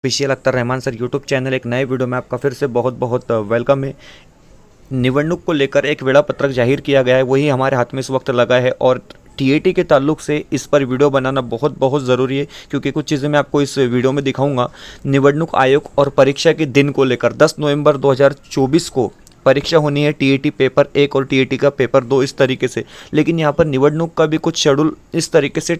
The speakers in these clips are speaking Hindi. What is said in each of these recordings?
Official Akhtar Rahman sir YouTube channel एक नए वीडियो में आपका फिर से बहुत बहुत वेलकम है। निवडणूक को लेकर एक वेळापत्रक जाहिर किया गया है, वही हमारे हाथ में इस वक्त लगा है और टीएटी के ताल्लुक से इस पर वीडियो बनाना बहुत बहुत ज़रूरी है, क्योंकि कुछ चीज़ें मैं आपको इस वीडियो में दिखाऊंगा। निवडणूक आयोग और परीक्षा के दिन को लेकर 10 नवंबर 2024 को परीक्षा होनी है, टीएटी पेपर 1 और टीएटी का पेपर 2 इस तरीके से। लेकिन यहाँ पर निवडणूक का भी कुछ शेड्यूल इस तरीके से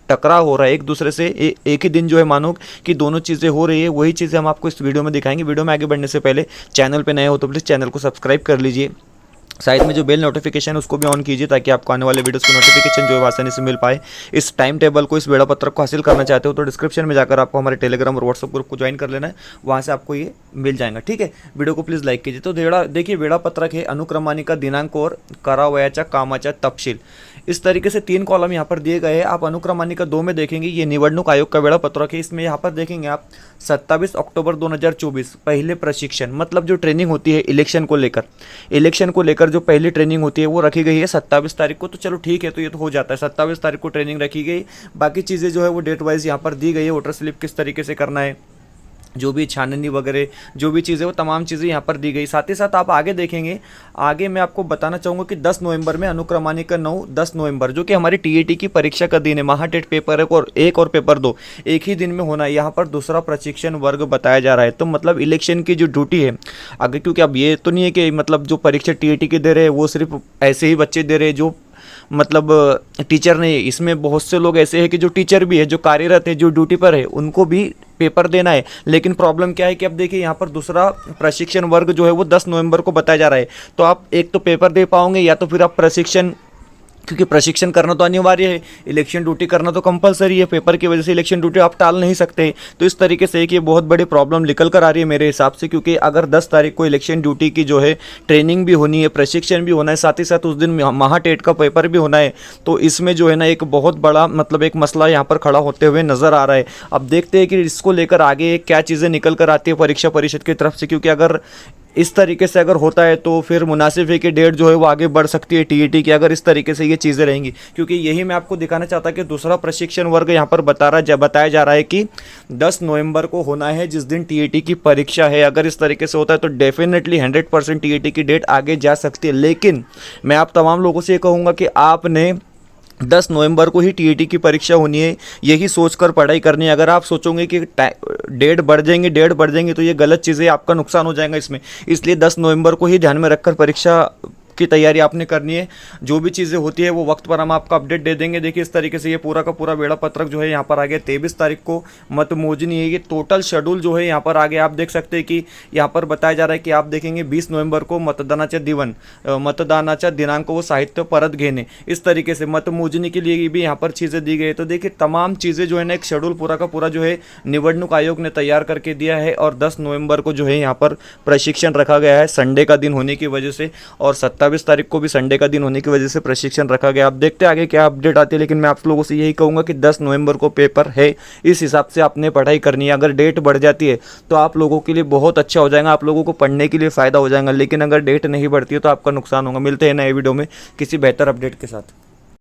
टकराव हो रहा है एक दूसरे से, एक ही दिन जो है मानो कि दोनों चीज़ें हो रही है। वही चीज़ें हम आपको इस वीडियो में दिखाएंगे। वीडियो में आगे बढ़ने से पहले चैनल पे नए हो तो प्लीज़ चैनल को सब्सक्राइब कर लीजिए, साइड में जो बेल नोटिफिकेशन है उसको भी ऑन कीजिए, ताकि आपको आने वाले वीडियोस की नोटिफिकेशन जो है आसानी से मिल पाए। इस टाइम टेबल को, इस वेळापत्रक को हासिल करना चाहते हो तो डिस्क्रिप्शन में जाकर आपको हमारे टेलीग्राम और व्हाट्सएप ग्रुप को ज्वाइन कर लेना है, वहाँ से आपको ये मिल जाएगा। ठीक है, वीडियो को प्लीज़ लाइक कीजिए। तो देखिए, वेळापत्रक है अनुक्रमानिका दिनांक और करावयाच्या कामाचा तपशील, इस तरीके से 3 कॉलम यहाँ पर दिए गए हैं। आप अनुक्रमानिका 2 में देखेंगे, ये निवडणूक आयोग का वेळापत्रक है। इसमें यहाँ पर देखेंगे आप 27 अक्टूबर 2024 पहले प्रशिक्षण, मतलब जो ट्रेनिंग होती है इलेक्शन को लेकर जो पहली ट्रेनिंग होती है वो रखी गई है 27 तारीख को। तो चलो ठीक है, तो ये तो हो जाता है। 27 तारीख को ट्रेनिंग रखी गई। बाकी चीज़ें जो है वो डेट वाइज यहाँ पर दी गई है। वोटर स्लिप किस तरीके से करना है, जो भी छाननी वगैरह जो भी चीज़ें, वो तमाम चीज़ें यहाँ पर दी गई। साथ ही साथ आप आगे देखेंगे, आगे मैं आपको बताना चाहूँगा कि 10 नवंबर में अनुक्रमानिका 9, 10 नवंबर जो कि हमारी टीएटी की परीक्षा का दिन है, महाटेट पेपर 1 और पेपर 2 एक ही दिन में होना है। यहाँ पर दूसरा प्रशिक्षण वर्ग बताया जा रहा है। तो मतलब इलेक्शन की जो ड्यूटी है आगे, क्योंकि अब ये तो नहीं है कि मतलब जो परीक्षा टीएटी की दे रहे हैं वो सिर्फ ऐसे ही बच्चे दे रहे हैं जो मतलब टीचर नहीं है। इसमें बहुत से लोग ऐसे हैं कि जो टीचर भी है, जो कार्यरत है, जो ड्यूटी पर है, उनको भी पेपर देना है। लेकिन प्रॉब्लम क्या है कि अब देखिए यहाँ पर दूसरा प्रशिक्षण वर्ग जो है वो 10 नवंबर को बताया जा रहा है। तो आप एक तो पेपर दे पाओगे या तो फिर आप प्रशिक्षण, क्योंकि प्रशिक्षण करना तो अनिवार्य है, इलेक्शन ड्यूटी करना तो कंपलसरी है। पेपर की वजह से इलेक्शन ड्यूटी आप टाल नहीं सकते। तो इस तरीके से एक ये बहुत बड़ी प्रॉब्लम निकल कर आ रही है मेरे हिसाब से, क्योंकि अगर 10 तारीख को इलेक्शन ड्यूटी की जो है ट्रेनिंग भी होनी है, प्रशिक्षण भी होना है, साथ ही साथ उस दिन महाटेट का पेपर भी होना है, तो इसमें जो है ना एक बहुत बड़ा मतलब एक मसला यहाँ पर खड़ा होते हुए नज़र आ रहा है। अब देखते हैं कि इसको लेकर आगे क्या चीज़ें निकल कर आती है परीक्षा परिषद की तरफ से, क्योंकि अगर इस तरीके से अगर होता है तो फिर मुनासिब है कि डेट जो है वो आगे बढ़ सकती है टीएटी की, अगर इस तरीके से ये चीज़ें रहेंगी। क्योंकि यही मैं आपको दिखाना चाहता कि दूसरा प्रशिक्षण वर्ग यहाँ पर बताया जा रहा है कि 10 नवंबर को होना है, जिस दिन टीएटी की परीक्षा है। अगर इस तरीके से होता है तो डेफिनेटली 100% टीएटी की डेट आगे जा सकती है। लेकिन मैं आप तमाम लोगों से ये कहूँगा कि आपने 10 नवंबर को ही टीएटी की परीक्षा होनी है, यही सोचकर पढ़ाई करनी है। अगर आप सोचोगे कि डेट बढ़ जाएंगे तो ये गलत चीज़ें, आपका नुकसान हो जाएगा इसमें। इसलिए 10 नवंबर को ही ध्यान में रखकर परीक्षा की तैयारी आपने करनी है। जो भी चीज़ें होती है वो वक्त पर हम आपको अपडेट दे देंगे। देखिए इस तरीके से ये पूरा का पूरा वेळापत्रक जो है यहाँ पर आ गया। 23 तारीख को मतमोजनी है, ये टोटल शेड्यूल जो है यहाँ पर आगे आप देख सकते हैं कि यहाँ पर बताया जा रहा है कि आप देखेंगे 20 नवंबर को मतदानाच्या दिनांक व साहित्य परत घेणे, इस तरीके से मतमोजनी के लिए भी यहाँ पर चीज़ें दी गई है। तो देखिए तमाम चीज़ें जो है ना एक शेड्यूल पूरा का पूरा जो है निवडणूक आयोग ने तैयार करके दिया है। और 10 नवंबर को जो है यहाँ पर प्रशिक्षण रखा गया है, संडे का दिन होने की वजह से, और 27 तारीख को भी संडे का दिन होने की वजह से प्रशिक्षण रखा गया। आप देखते हैं आगे क्या अपडेट आती है। लेकिन मैं आप लोगों से यही कहूँगा कि 10 नवंबर को पेपर है, इस हिसाब से आपने पढ़ाई करनी है। अगर डेट बढ़ जाती है तो आप लोगों के लिए बहुत अच्छा हो जाएगा, आप लोगों को पढ़ने के लिए फ़ायदा हो जाएगा। लेकिन अगर डेट नहीं बढ़ती है तो आपका नुकसान होगा। मिलते हैं नए वीडियो में किसी बेहतर अपडेट के साथ।